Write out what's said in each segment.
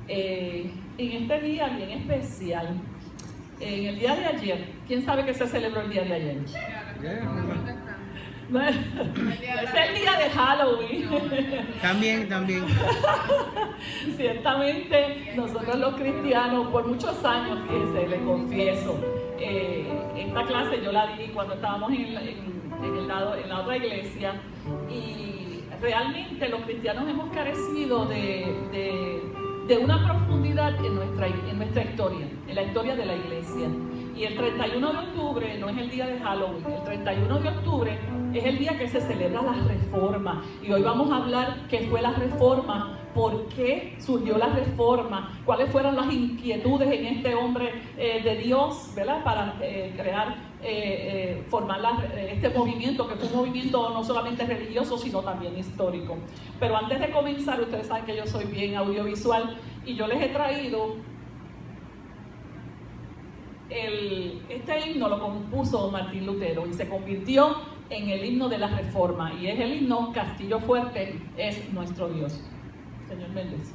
En este día bien especial, en el día de ayer, ¿quién sabe que se celebró el día de ayer? Es el día de Halloween. También. Ciertamente, nosotros los cristianos, por muchos años, fíjense, les confieso, esta clase yo la di cuando estábamos en la otra iglesia, y realmente los cristianos hemos carecido de una profundidad en nuestra historia, en la historia de la iglesia. Y el 31 de octubre no es el día de Halloween, el 31 de octubre es el día que se celebra la Reforma. Y hoy vamos a hablar qué fue la Reforma, por qué surgió la Reforma, cuáles fueron las inquietudes en este hombre de Dios, ¿verdad? Para formar este movimiento, que fue un movimiento no solamente religioso, sino también histórico. Pero antes de comenzar, ustedes saben que yo soy bien audiovisual y yo les he traído este himno. Lo compuso Martín Lutero y se convirtió en el himno de la Reforma, y es el himno Castillo Fuerte es nuestro Dios. Señor Méndez.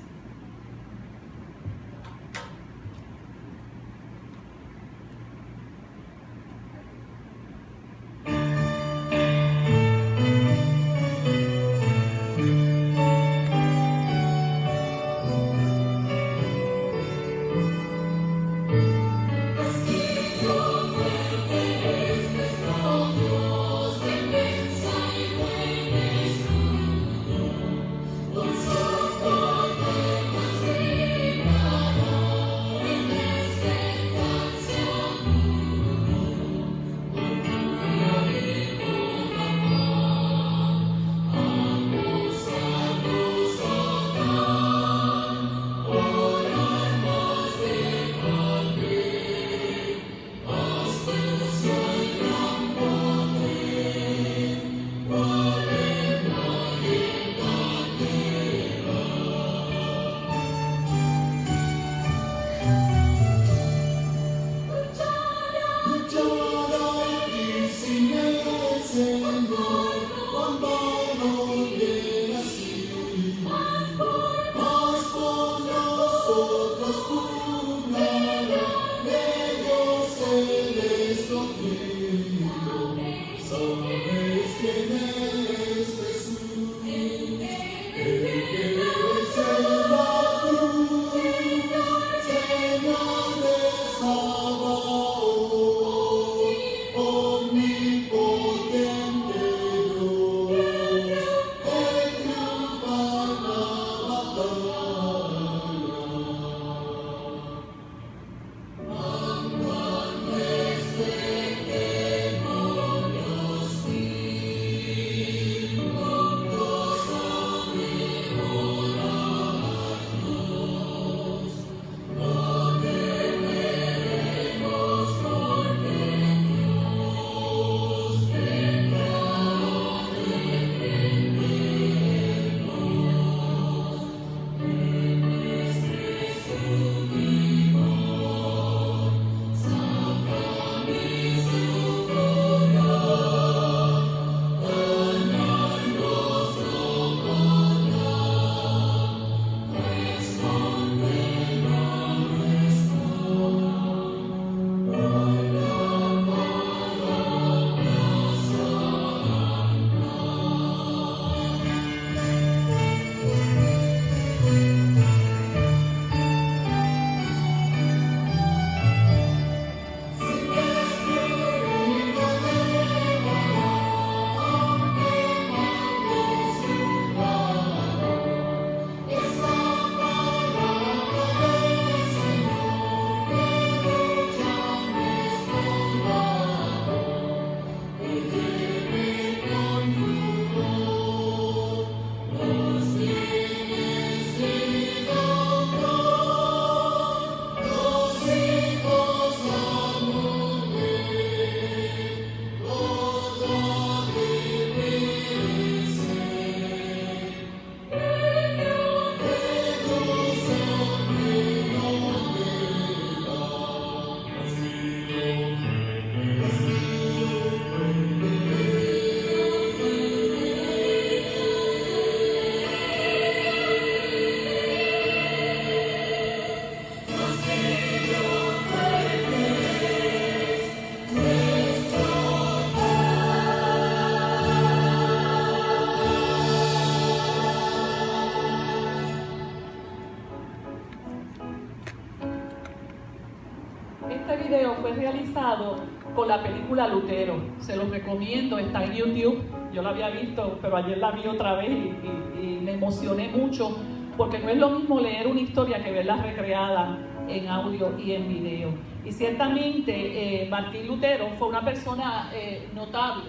fue realizado con la película Lutero. Se los recomiendo, está en YouTube. Yo la había visto, pero ayer la vi otra vez y me emocioné mucho, porque no es lo mismo leer una historia que verla recreada en audio y en video. Y ciertamente Martín Lutero fue una persona notable.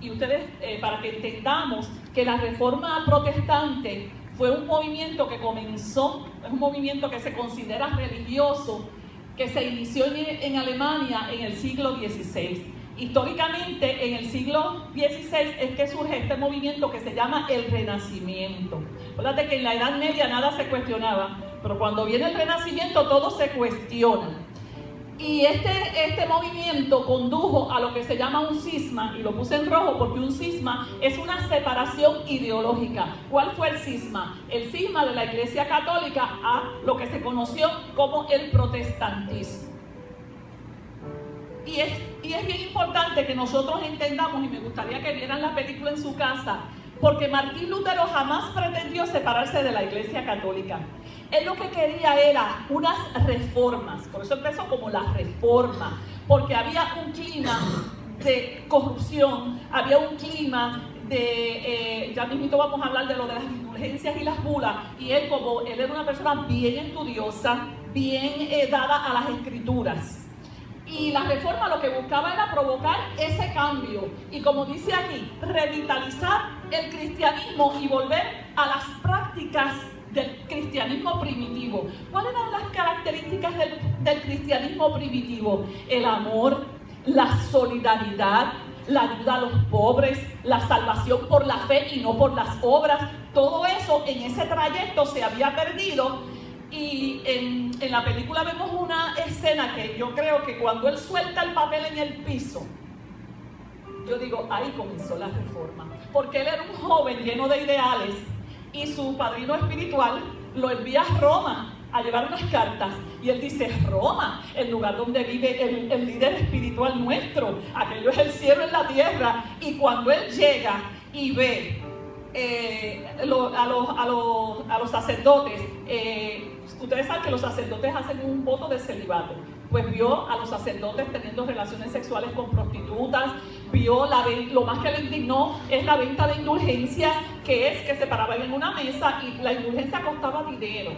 Y ustedes, para que entendamos que la Reforma Protestante fue un movimiento que comenzó, es un movimiento que se considera religioso, que se inició en Alemania en el siglo XVI. Históricamente, en el siglo XVI es que surge este movimiento que se llama el Renacimiento. Fíjate que en la Edad Media nada se cuestionaba, pero cuando viene el Renacimiento todo se cuestiona. Y este movimiento condujo a lo que se llama un cisma, y lo puse en rojo porque un cisma es una separación ideológica. ¿Cuál fue el cisma? El cisma de la Iglesia Católica a lo que se conoció como el protestantismo. Y es bien importante que nosotros entendamos, y me gustaría que vieran la película en su casa, porque Martín Lutero jamás pretendió separarse de la Iglesia Católica. Él lo que quería era unas reformas, por eso empezó como la reforma, porque había un clima de corrupción, había un clima de, ya mismito vamos a hablar de lo de las indulgencias y las bulas, y él era una persona bien estudiosa, bien dada a las escrituras. Y la reforma lo que buscaba era provocar ese cambio y, como dice aquí, revitalizar el cristianismo y volver a las prácticas del cristianismo primitivo. ¿Cuáles eran las características del cristianismo primitivo? El amor, la solidaridad, la ayuda a los pobres, la salvación por la fe y no por las obras. Todo eso en ese trayecto se había perdido. Y en la película vemos una escena que yo creo que cuando él suelta el papel en el piso, yo digo, ahí comenzó la reforma. Porque él era un joven lleno de ideales y su padrino espiritual lo envía a Roma a llevar unas cartas. Y él dice, Roma, el lugar donde vive el líder espiritual nuestro, aquello es el cielo en la tierra. Y cuando él llega y ve a los sacerdotes, ustedes saben que los sacerdotes hacen un voto de celibato. Pues vio a los sacerdotes teniendo relaciones sexuales con prostitutas, vio lo más que le indignó es la venta de indulgencias, que es que se paraban en una mesa y la indulgencia costaba dinero.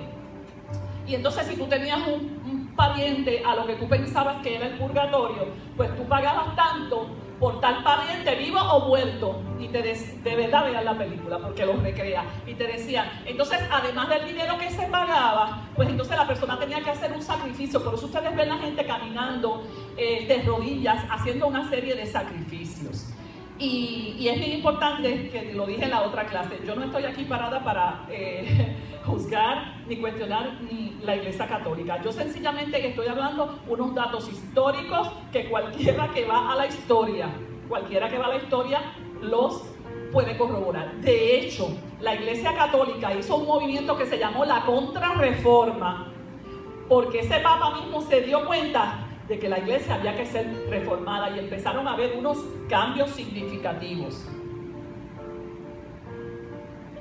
Y entonces si tú tenías un pariente a lo que tú pensabas que era el purgatorio, pues tú pagabas tanto por tal pariente vivo o muerto. Y de verdad vean la película porque lo recrea. Y te decían, entonces además del dinero que se pagaba, pues entonces la persona tenía que hacer un sacrificio. Por eso ustedes ven la gente caminando de rodillas, haciendo una serie de sacrificios. Y es bien importante, que lo dije en la otra clase, yo no estoy aquí parada para juzgar ni cuestionar ni la Iglesia Católica. Yo sencillamente estoy hablando unos datos históricos que cualquiera que va a la historia los puede corroborar. De hecho, la Iglesia Católica hizo un movimiento que se llamó la Contrarreforma, porque ese Papa mismo se dio cuenta de que la iglesia había que ser reformada y empezaron a haber unos cambios significativos.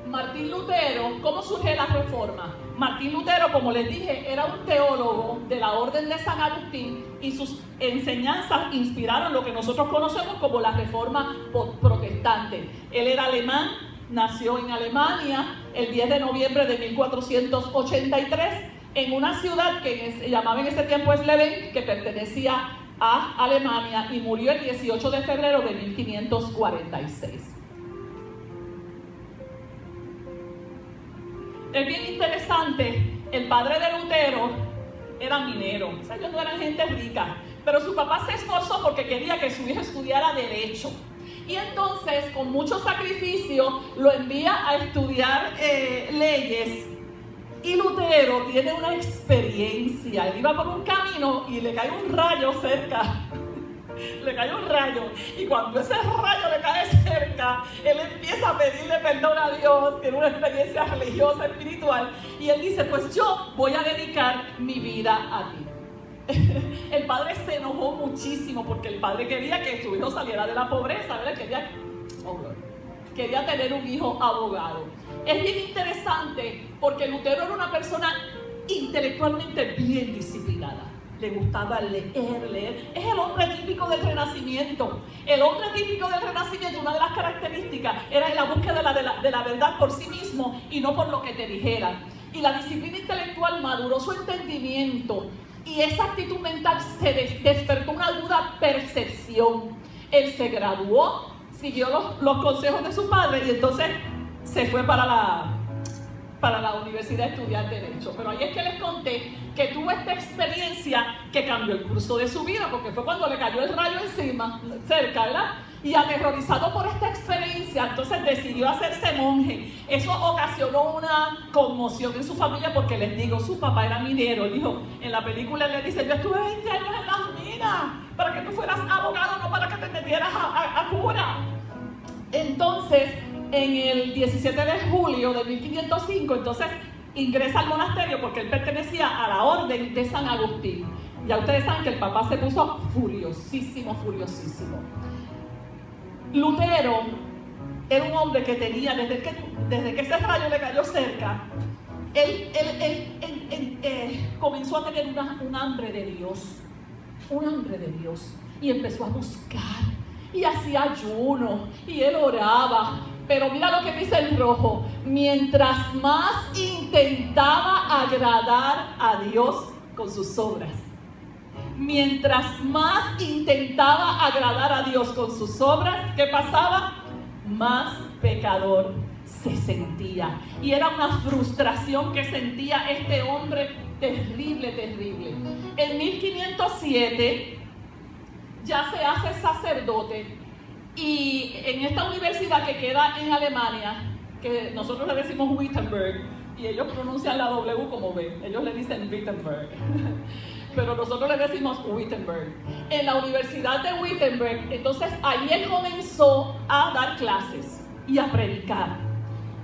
Martín Lutero, ¿cómo surge la reforma? Martín Lutero, como les dije, era un teólogo de la Orden de San Agustín y sus enseñanzas inspiraron lo que nosotros conocemos como la Reforma Protestante. Él era alemán, nació en Alemania el 10 de noviembre de 1483 en una ciudad que se llamaba en ese tiempo Sleben, que pertenecía a Alemania, y murió el 18 de febrero de 1546. Es bien interesante, el padre de Lutero era minero, o sea, ellos no eran gente rica, pero su papá se esforzó porque quería que su hijo estudiara Derecho. Y entonces, con mucho sacrificio, lo envía a estudiar leyes. Y Lutero tiene una experiencia. Él iba por un camino y le cae un rayo cerca. Le cae un rayo. Y cuando ese rayo le cae cerca, él empieza a pedirle perdón a Dios. Tiene una experiencia religiosa, espiritual. Y él dice, pues yo voy a dedicar mi vida a ti. El padre se enojó muchísimo porque el padre quería que su hijo saliera de la pobreza, ¿verdad? Quería tener un hijo abogado. Es bien interesante porque Lutero era una persona intelectualmente bien disciplinada. le gustaba leer. Es el hombre típico del Renacimiento. El hombre típico del Renacimiento, una de las características era la búsqueda de la verdad por sí mismo y no por lo que te dijeran. Y la disciplina intelectual maduró su entendimiento y esa actitud mental se despertó una aguda percepción. Él se graduó, siguió los consejos de su padre y entonces se fue para la universidad a estudiar Derecho. Pero ahí es que les conté que tuvo esta experiencia que cambió el curso de su vida, porque fue cuando le cayó el rayo encima, cerca, ¿verdad? Y aterrorizado por esta experiencia, entonces decidió hacerse monje. Eso ocasionó una conmoción en su familia, porque les digo, su papá era minero. Él dijo, en la película le dice, yo estuve 20 años en las minas para que tú fueras abogado, no para que te metieras a cura. Entonces, en el 17 de julio de 1505, entonces ingresa al monasterio porque él pertenecía a la orden de San Agustín. Ya ustedes saben que el papá se puso furiosísimo. Lutero era un hombre que tenía, desde que ese rayo le cayó cerca, él comenzó a tener un hambre de Dios, y empezó a buscar, y hacía ayuno, y él oraba. Pero mira lo que dice el rojo: mientras más intentaba agradar a Dios con sus obras, mientras más intentaba agradar a Dios con sus obras, ¿qué pasaba? Más pecador se sentía. Y era una frustración que sentía este hombre terrible. En 1507 ya se hace sacerdote. Y en esta universidad que queda en Alemania, que nosotros le decimos Wittenberg, y ellos pronuncian la W como B, ellos le dicen Wittenberg, pero nosotros le decimos Wittenberg. En la Universidad de Wittenberg, entonces ahí él comenzó a dar clases y a predicar.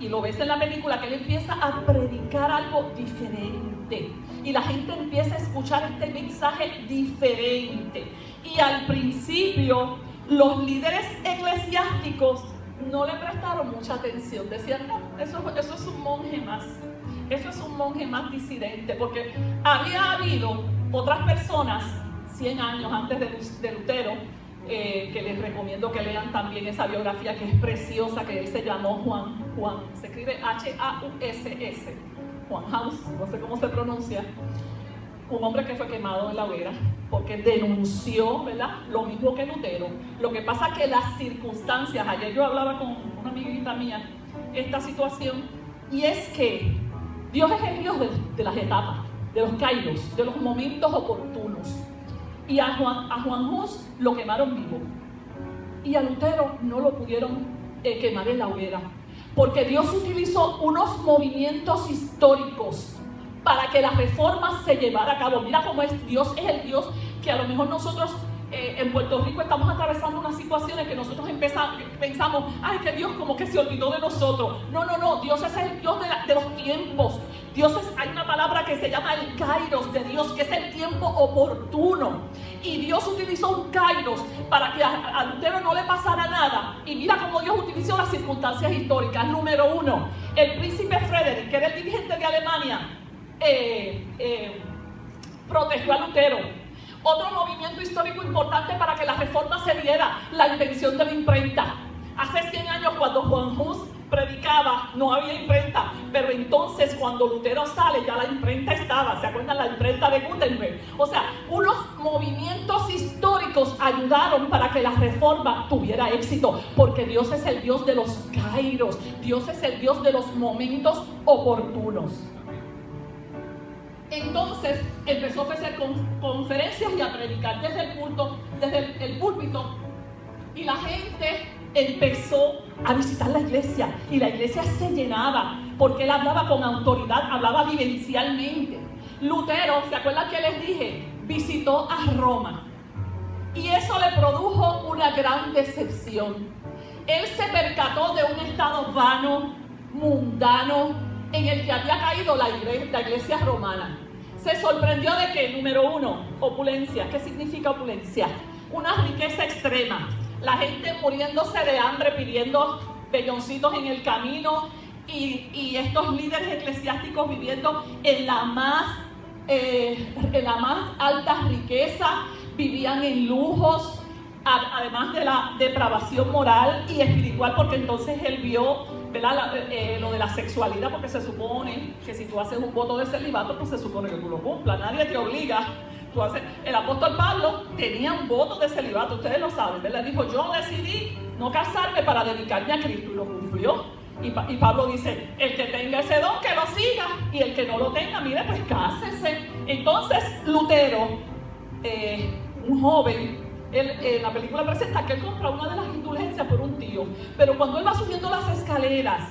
Y lo ves en la película que él empieza a predicar algo diferente. Y la gente empieza a escuchar este mensaje diferente. Y al principio, los líderes eclesiásticos no le prestaron mucha atención. Decían, no, eso es un monje más. Eso es un monje más disidente. Porque había habido otras personas, 100 años antes de Lutero, que les recomiendo que lean también esa biografía que es preciosa, que él se llamó Juan, se escribe H-A-U-S-S, Juan Haus, no sé cómo se pronuncia. Un hombre que fue quemado en la hoguera porque denunció, ¿verdad?, lo mismo que Lutero. Lo que pasa es que las circunstancias, ayer yo hablaba con una amiguita mía esta situación, y es que Dios es el Dios de las etapas, de los kairos, de los momentos oportunos. Y a Juan Hus lo quemaron vivo, y a Lutero no lo pudieron quemar en la hoguera, porque Dios utilizó unos movimientos históricos para que la reforma se llevara a cabo. Mira cómo es Dios el Dios que a lo mejor nosotros en Puerto Rico estamos atravesando unas situaciones que nosotros pensamos, ay, que Dios como que se olvidó de nosotros. No, Dios es el Dios de los tiempos. Hay una palabra que se llama el kairos de Dios, que es el tiempo oportuno. Y Dios utilizó un kairos para que a Lutero no le pasara nada. Y mira cómo Dios utilizó las circunstancias históricas. Número 1, el príncipe Frederick, que era el dirigente de Alemania, protegió a Lutero. Otro movimiento histórico importante para que la reforma se diera, la invención de la imprenta. Hace 100 años, cuando Juan Hus predicaba, no había imprenta, pero entonces cuando Lutero sale, ya la imprenta estaba. ¿Se acuerdan? La imprenta de Gutenberg. O sea, unos movimientos históricos ayudaron para que la reforma tuviera éxito, porque Dios es el Dios de los kairos, Dios es el Dios de los momentos oportunos. Entonces empezó a ofrecer conferencias y a predicar desde el púlpito, y la gente empezó a visitar la iglesia, y la iglesia se llenaba porque él hablaba con autoridad, hablaba vivencialmente. Lutero, ¿se acuerdan que les dije? Visitó a Roma, y eso le produjo una gran decepción. Él se percató de un estado vano, mundano, en el que había caído la iglesia romana. Se sorprendió de que, número 1, opulencia. ¿Qué significa opulencia? Una riqueza extrema. La gente muriéndose de hambre, pidiendo pelloncitos en el camino, y estos líderes eclesiásticos viviendo en la más en la más alta riqueza, vivían en lujos, además de la depravación moral y espiritual, porque entonces él vio, ¿verdad? Lo de la sexualidad, porque se supone que si tú haces un voto de celibato, pues se supone que tú lo cumplas, nadie te obliga. El apóstol Pablo tenía un voto de celibato, ustedes lo saben, ¿verdad? Dijo, yo decidí no casarme para dedicarme a Cristo, y lo cumplió. Y Pablo dice, el que tenga ese don, que lo siga, y el que no lo tenga, mire, pues cásese. Entonces Lutero, un joven, en la película presenta que él compra una de las indulgencias por un tío, pero cuando él va subiendo las escaleras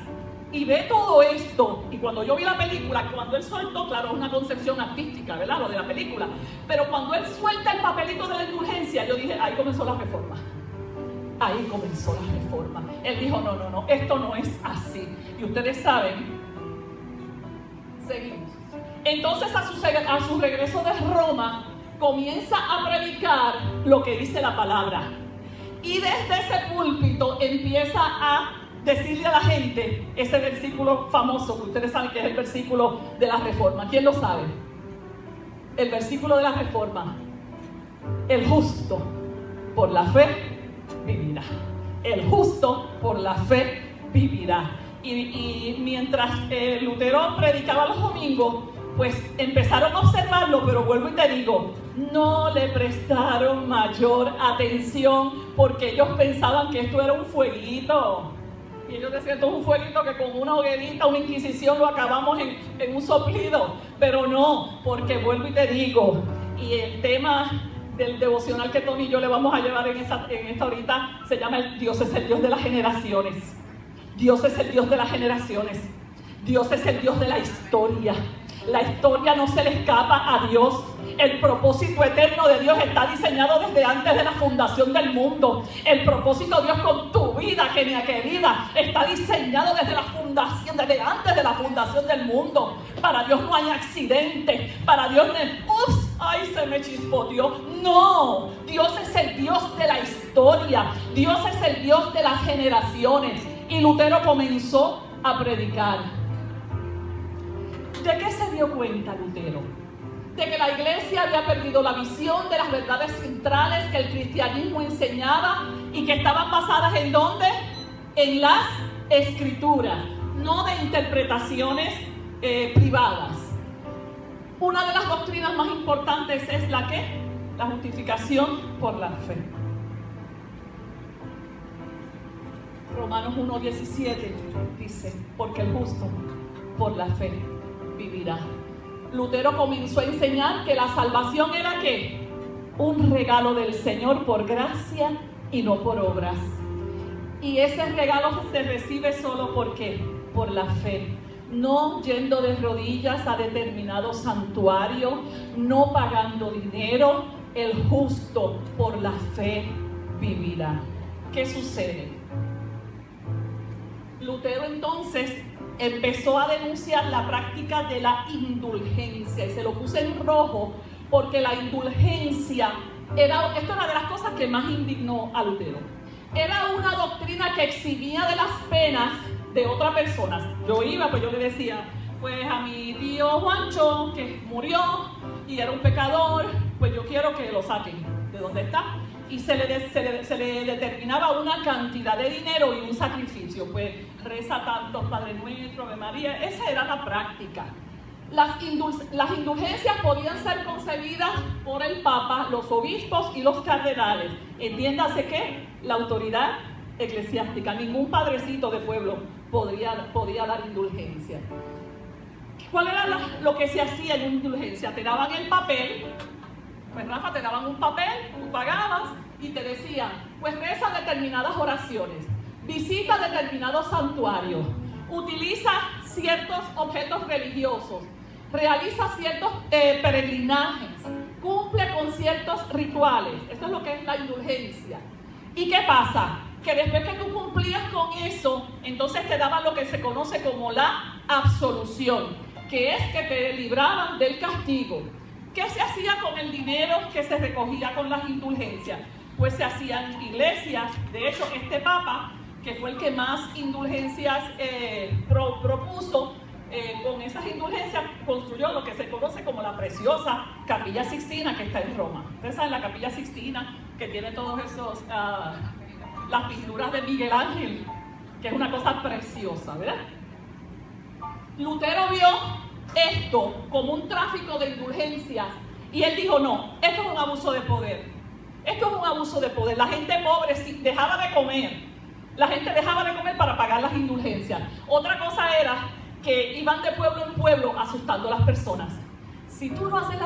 y ve todo esto, y cuando yo vi la película, cuando él soltó, claro, es una concepción artística, ¿verdad? Lo de la película, pero cuando él suelta el papelito de la indulgencia, yo dije, ahí comenzó la reforma. Ahí comenzó la reforma. Él dijo, no, esto no es así. Y ustedes saben, seguimos. Entonces a su regreso de Roma, comienza a predicar lo que dice la palabra. Y desde ese púlpito empieza a decirle a la gente ese versículo famoso, que ustedes saben que es el versículo de la reforma. ¿Quién lo sabe? El versículo de la reforma. El justo por la fe vivirá. El justo por la fe vivirá. Y mientras Lutero predicaba los domingos, pues empezaron a observarlo, pero vuelvo y te digo, no le prestaron mayor atención porque ellos pensaban que esto era un fueguito. Y ellos decían, esto es un fueguito que con una hoguerita, una inquisición lo acabamos en un soplido. Pero no, porque vuelvo y te digo, y el tema del devocional que Tony y yo le vamos a llevar en esta ahorita se llama Dios es el Dios de las generaciones. Dios es el Dios de las generaciones. Dios es el Dios de la historia. La historia no se le escapa a Dios. El propósito eterno de Dios está diseñado desde antes de la fundación del mundo. El propósito de Dios con tu vida, genia querida, está diseñado desde la fundación, desde antes de la fundación del mundo. Para Dios no hay accidente. Para Dios no es, ups, ay, se me chispoteó. No, Dios es el Dios de la historia. Dios es el Dios de las generaciones. Y Lutero comenzó a predicar. ¿De qué se dio cuenta Lutero? De que la iglesia había perdido la visión de las verdades centrales que el cristianismo enseñaba y que estaban basadas ¿en dónde? En las escrituras, no de interpretaciones privadas. Una de las doctrinas más importantes es la ¿qué? La justificación por la fe. Romanos 1:17 dice, porque el justo por la fe vivirá. Lutero comenzó a enseñar que la salvación era ¿qué? Un regalo del Señor por gracia y no por obras. Y ese regalo se recibe solo ¿por qué? Por la fe. No yendo de rodillas a determinado santuario, no pagando dinero, el justo por la fe vivirá. ¿Qué sucede? Lutero entonces empezó a denunciar la práctica de la indulgencia, y se lo puse en rojo porque la indulgencia esto era de las cosas que más indignó a Lutero. Era una doctrina que eximía de las penas de otras personas. Yo iba, pues yo le decía, pues a mi tío Juancho, que murió y era un pecador, pues yo quiero que lo saquen de donde está. Y se le determinaba una cantidad de dinero y un sacrificio. Pues reza tantos Padre Nuestro, Ave María. Esa era la práctica. Las indulgencias podían ser concebidas por el Papa, los obispos y los cardenales. Entiéndase que la autoridad eclesiástica, ningún padrecito de pueblo podía dar indulgencia. ¿Cuál era lo que se hacía en una indulgencia? Te daban el papel. Pues Rafa, te daban un papel, tú pagabas y te decían, pues reza determinadas oraciones, visita determinados santuarios, utiliza ciertos objetos religiosos, realiza ciertos peregrinajes, cumple con ciertos rituales. Esto es lo que es la indulgencia. ¿Y qué pasa? Que después que tú cumplías con eso, entonces te daban lo que se conoce como la absolución, que es que te libraban del castigo. ¿Qué se hacía con el dinero que se recogía con las indulgencias? Pues se hacían iglesias. De hecho, este Papa, que fue el que más indulgencias propuso, con esas indulgencias construyó lo que se conoce como la preciosa Capilla Sixtina que está en Roma. Ustedes saben la Capilla Sixtina que tiene todos esos, las pinturas de Miguel Ángel, que es una cosa preciosa, ¿verdad? Lutero vio esto como un tráfico de indulgencias y él dijo, no, esto es un abuso de poder. Esto es un abuso de poder. La gente pobre dejaba de comer. La gente dejaba de comer para pagar las indulgencias. Otra cosa era que iban de pueblo en pueblo asustando a las personas. Si tú no haces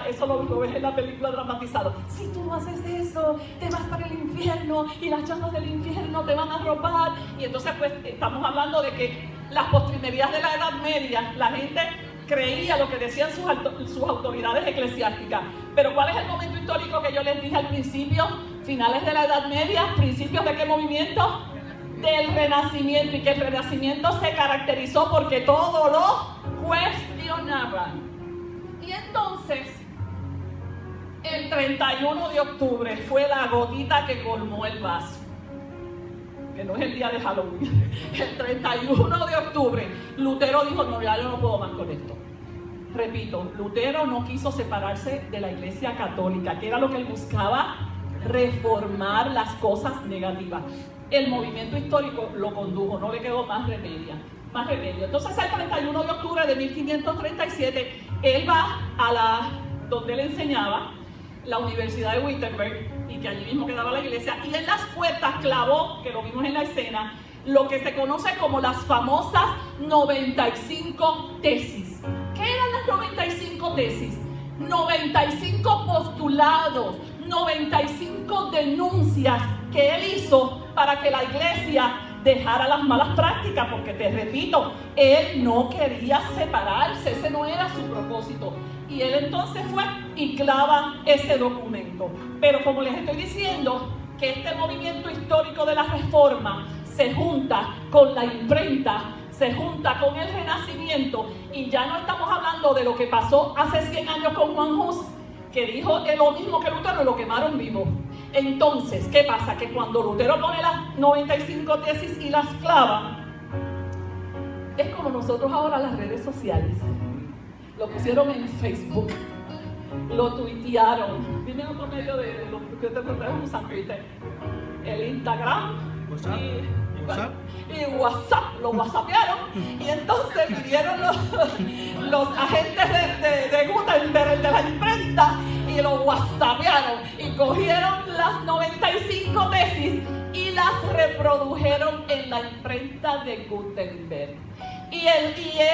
eso lo ves en la película dramatizado. Si tú no haces eso, te vas para el infierno y las llamas del infierno te van a robar. Y entonces pues estamos hablando de que las postrimerías de la Edad Media, la gente creía lo que decían sus autoridades eclesiásticas. Pero ¿cuál es el momento histórico que yo les dije al principio? Finales de la Edad Media, principios de qué movimiento? Del Renacimiento, y que el Renacimiento se caracterizó porque todo lo cuestionaban. Y entonces, el 31 de octubre fue la gotita que colmó el vaso. Que no es el día de Halloween. El 31 de octubre, Lutero dijo, no, ya yo no puedo más con esto. Repito, Lutero no quiso separarse de la Iglesia Católica, que era lo que él buscaba, reformar las cosas negativas. El movimiento histórico lo condujo, no le quedó más remedio. Entonces el 31 de octubre de 1537, él va a donde él enseñaba, la Universidad de Wittenberg, y que allí mismo quedaba la iglesia, y en las puertas clavó, que lo vimos en la escena, lo que se conoce como las famosas 95 tesis. ¿Qué eran las 95 tesis? 95 postulados, 95 denuncias que él hizo para que la iglesia dejara las malas prácticas, porque te repito, él no quería separarse, ese no era su propósito. Y él entonces fue y clava ese documento. Pero como les estoy diciendo, que este movimiento histórico de la Reforma se junta con la imprenta, se junta con el Renacimiento, y ya no estamos hablando de lo que pasó hace 100 años con Juan Hus, que dijo lo mismo que Lutero y lo quemaron vivo. Entonces, ¿qué pasa? Que cuando Lutero pone las 95 tesis y las clava, es como nosotros ahora las redes sociales. Lo pusieron en Facebook, lo tuitearon. Dime otro medio de lo que te usan Twitter. El Instagram y WhatsApp, lo whatsappearon, y entonces vinieron los agentes de Gutenberg, el de la imprenta, y lo whatsappearon y cogieron las 95 tesis y las reprodujeron en la imprenta de Gutenberg. Y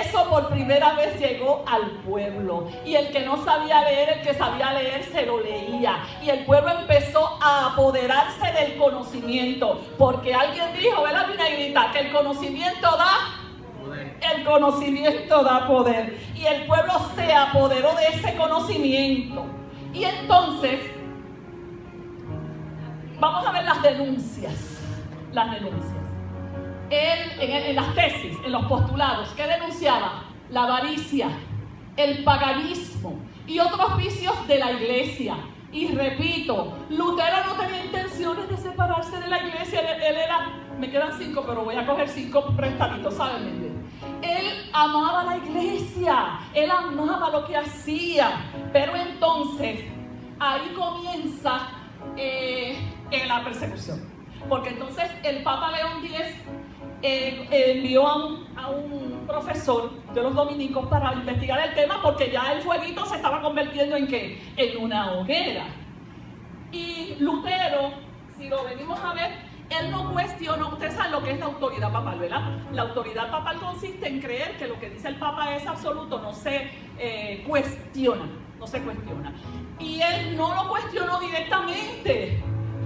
eso por primera vez llegó al pueblo. Y el que no sabía leer, el que sabía leer se lo leía. Y el pueblo empezó a apoderarse del conocimiento. Porque alguien dijo, ¿verdad, Vinagrita? Que el conocimiento da poder. El conocimiento da poder. Y el pueblo se apoderó de ese conocimiento. Y entonces, vamos a ver las denuncias. Las denuncias. En las tesis, en los postulados, ¿qué denunciaba? La avaricia, el paganismo y otros vicios de la iglesia. Y repito, Lutero no tenía intenciones de separarse de la iglesia. Él era, me quedan 5, pero voy a coger 5 prestaditos, ¿saben? Él amaba la iglesia, él amaba lo que hacía. Pero entonces, ahí comienza la persecución. Porque entonces el Papa León X envió a un profesor de los dominicos para investigar el tema, porque ya el fueguito se estaba convirtiendo en ¿qué? En una hoguera. Y Lutero, si lo venimos a ver, él no cuestionó. Ustedes saben lo que es la autoridad papal, ¿verdad? La autoridad papal consiste en creer que lo que dice el Papa es absoluto, no se cuestiona. Y él no lo cuestionó directamente,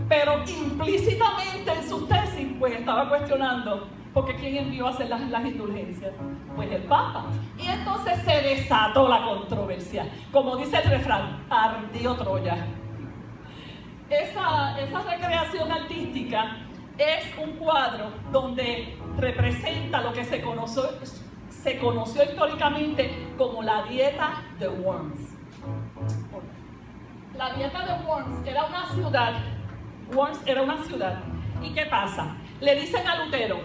pero implícitamente en sus tesis pues estaba cuestionando, porque ¿quién envió a hacer las indulgencias? Pues el Papa. Y entonces se desató la controversia. Como dice el refrán, ardió Troya. Esa recreación artística es un cuadro donde representa lo que se conoció históricamente como la dieta de Worms. La dieta de Worms era una ciudad. ¿Y qué pasa? Le dicen a Lutero,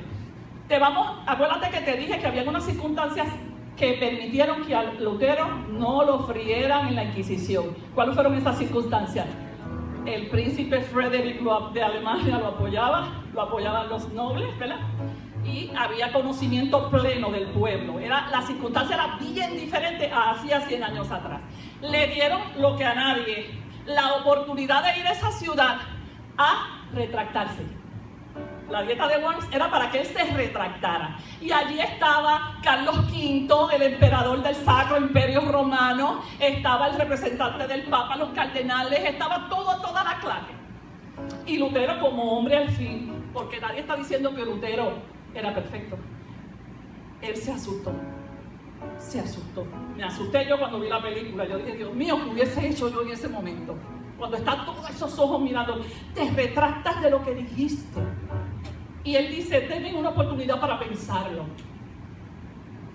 Acuérdate que te dije que había unas circunstancias que permitieron que a Lutero no lo frieran en la Inquisición. ¿Cuáles fueron esas circunstancias? El príncipe Frederick de Alemania lo apoyaban los nobles, ¿verdad? Y había conocimiento pleno del pueblo. La circunstancia era bien diferente a hacía 100 años atrás. Le dieron lo que a nadie, la oportunidad de ir a esa ciudad a retractarse. La dieta de Worms era para que él se retractara. Y allí estaba Carlos V, el emperador del Sacro Imperio Romano, estaba el representante del Papa, los cardenales, estaba toda la clase. Y Lutero como hombre al fin, porque nadie está diciendo que Lutero era perfecto. Él se asustó. Me asusté yo cuando vi la película. Yo dije, Dios mío, ¿qué hubiese hecho yo en ese momento? Cuando están todos esos ojos mirando, te retractas de lo que dijiste. Y él dice, denme una oportunidad para pensarlo.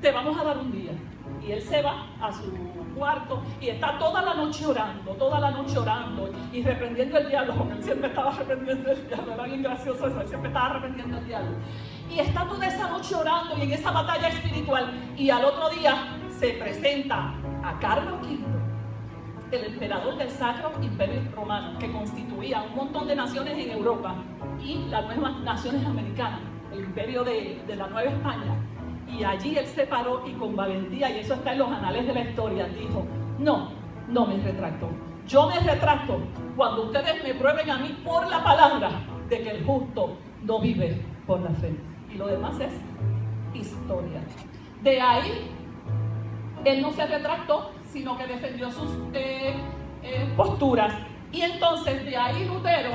Te vamos a dar un día. Y él se va a su cuarto y está toda la noche orando y reprendiendo el diablo. Él siempre estaba reprendiendo el diablo, era bien gracioso eso, él siempre estaba reprendiendo el diablo. Y está toda esa noche orando y en esa batalla espiritual. Y al otro día se presenta a Carlos V, el emperador del Sacro Imperio Romano, que constituía un montón de naciones en Europa y las nuevas naciones americanas, el imperio de la Nueva España. Y allí él se paró y con valentía, y eso está en los anales de la historia, dijo, no me retracto. Yo me retracto cuando ustedes me prueben a mí por la palabra de que el justo no vive por la fe. Y lo demás es historia. De ahí, él no se retractó, sino que defendió sus posturas. Y entonces de ahí Lutero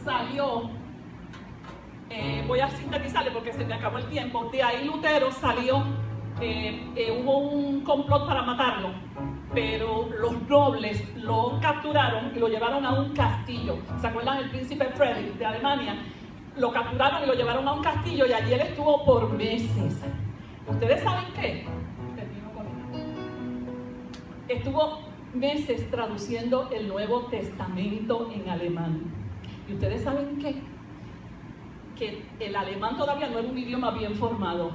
salió, voy a sintetizarle porque se me acabó el tiempo, de ahí Lutero salió, hubo un complot para matarlo, pero los nobles lo capturaron y lo llevaron a un castillo. ¿Se acuerdan del príncipe Frederick de Alemania? Lo capturaron y lo llevaron a un castillo y allí él estuvo por meses. ¿Ustedes saben qué? Estuvo meses traduciendo el Nuevo Testamento en alemán. ¿Y ustedes saben qué? Que el alemán todavía no era un idioma bien formado.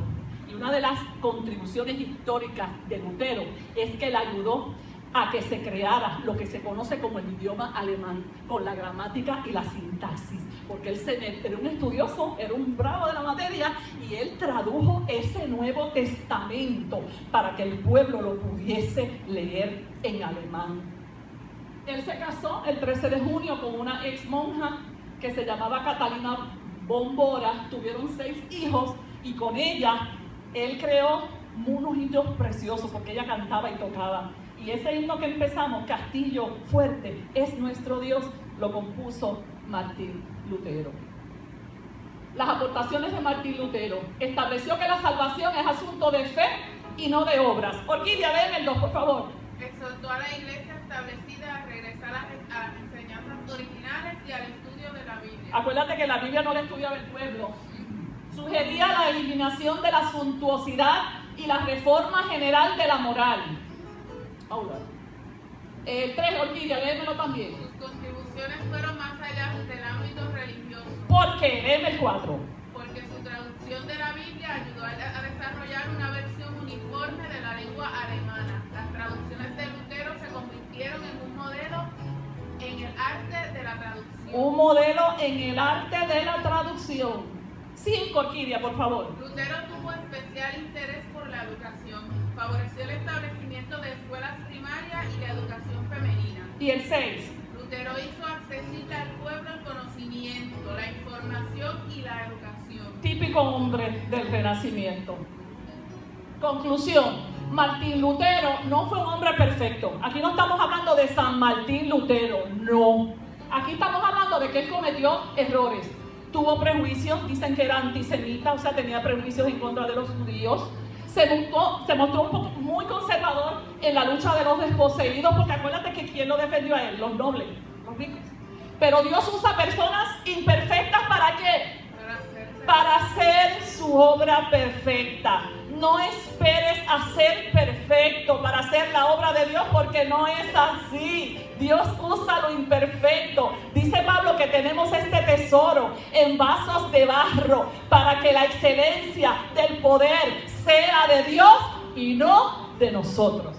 Y una de las contribuciones históricas de Lutero es que él ayudó a que se creara lo que se conoce como el idioma alemán, con la gramática y la sintaxis. Porque él era un estudioso, era un bravo de la materia, y él tradujo ese Nuevo Testamento para que el pueblo lo pudiese leer en alemán. Él se casó el 13 de junio con una ex monja que se llamaba Catalina von Bora. Tuvieron 6 hijos y con ella él creó unos himnos preciosos porque ella cantaba y tocaba. Y ese himno que empezamos, Castillo Fuerte es nuestro Dios, lo compuso Martín Lutero. Las aportaciones de Martín Lutero: estableció que la salvación es asunto de fe y no de obras. Orquídea, démenlo, por favor. Exhortó a la iglesia establecida a regresar a las enseñanzas originales y al estudio de la Biblia. Acuérdate que la Biblia no la estudiaba el pueblo. Sugería la eliminación de la suntuosidad y la reforma general de la moral. 3, Orquídea, léemelo también. Sus contribuciones fueron más allá del ámbito religioso. ¿Por qué? Léeme el 4. Porque su traducción de la Biblia ayudó a desarrollar una versión uniforme de la lengua alemana. Las traducciones de Lutero se convirtieron en un modelo en el arte de la traducción. Un modelo en el arte de la traducción. 5, Orquídea, por favor. Lutero tuvo especial interés por la educación. Favoreció el establecimiento de escuelas primarias y la educación femenina. Y el 6. Lutero hizo accesible al pueblo el conocimiento, la información y la educación. Típico hombre del Renacimiento. Conclusión: Martín Lutero no fue un hombre perfecto. Aquí no estamos hablando de San Martín Lutero, no. Aquí estamos hablando de que él cometió errores. Tuvo prejuicios, dicen que era antisemita, o sea, tenía prejuicios en contra de los judíos. Se mostró un poco muy conservador en la lucha de los desposeídos, porque acuérdate que ¿quién lo defendió a él? Los nobles, los ricos. Pero Dios usa personas imperfectas, ¿para qué? Para hacer su obra perfecta. No esperes a ser perfecto para hacer la obra de Dios, porque no es así. Dios usa lo imperfecto. Dice Pablo que tenemos este tesoro en vasos de barro para que la excelencia del poder sea de Dios y no de nosotros.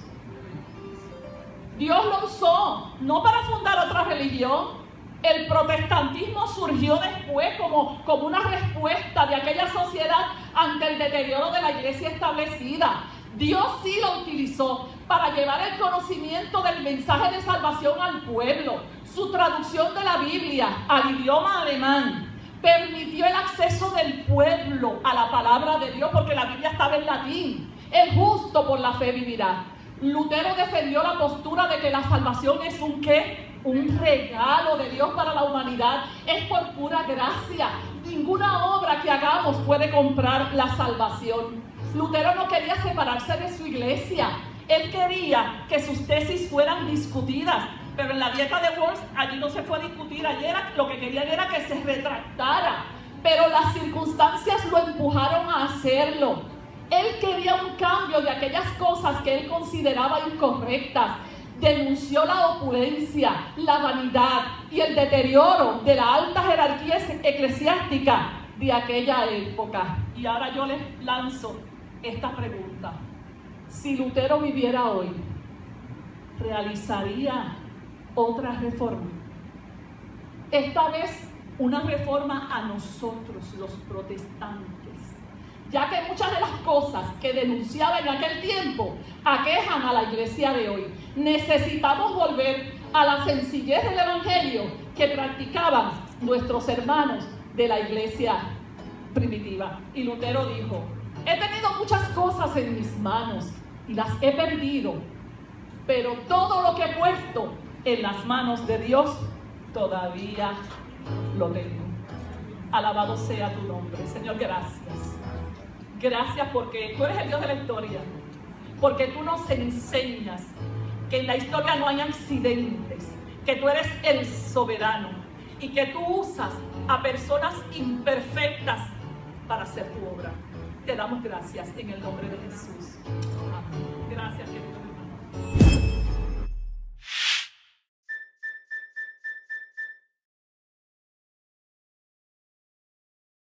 Dios lo usó no para fundar otra religión. El protestantismo surgió después como una respuesta de aquella sociedad ante el deterioro de la iglesia establecida. Dios sí lo utilizó para llevar el conocimiento del mensaje de salvación al pueblo. Su traducción de la Biblia al idioma alemán permitió el acceso del pueblo a la palabra de Dios, porque la Biblia estaba en latín. El justo por la fe vivirá. Lutero defendió la postura de que la salvación es un regalo de Dios para la humanidad. Es por pura gracia. Ninguna obra que hagamos puede comprar la salvación. Lutero no quería separarse de su iglesia. Él quería que sus tesis fueran discutidas, pero en la dieta de Worms allí no se fue a discutir. Allí lo que querían era que se retractara, pero las circunstancias lo empujaron a hacerlo. Él quería un cambio de aquellas cosas que él consideraba incorrectas. Denunció la opulencia, la vanidad y el deterioro de la alta jerarquía eclesiástica de aquella época. Y ahora yo les lanzo esta pregunta. Si Lutero viviera hoy, ¿realizaría otra reforma? Esta vez una reforma a nosotros, los protestantes, ya que muchas de las cosas que denunciaba en aquel tiempo aquejan a la iglesia de hoy. Necesitamos volver a la sencillez del evangelio que practicaban nuestros hermanos de la iglesia primitiva. Y Lutero dijo: he tenido muchas cosas en mis manos y las he perdido, pero todo lo que he puesto en las manos de Dios todavía lo tengo. Alabado sea tu nombre, Señor. Gracias. Gracias porque tú eres el Dios de la historia, porque tú nos enseñas que en la historia no hay accidentes, que tú eres el soberano y que tú usas a personas imperfectas para hacer tu obra. Te damos gracias en el nombre de Jesús. Amén. Gracias, Jesús.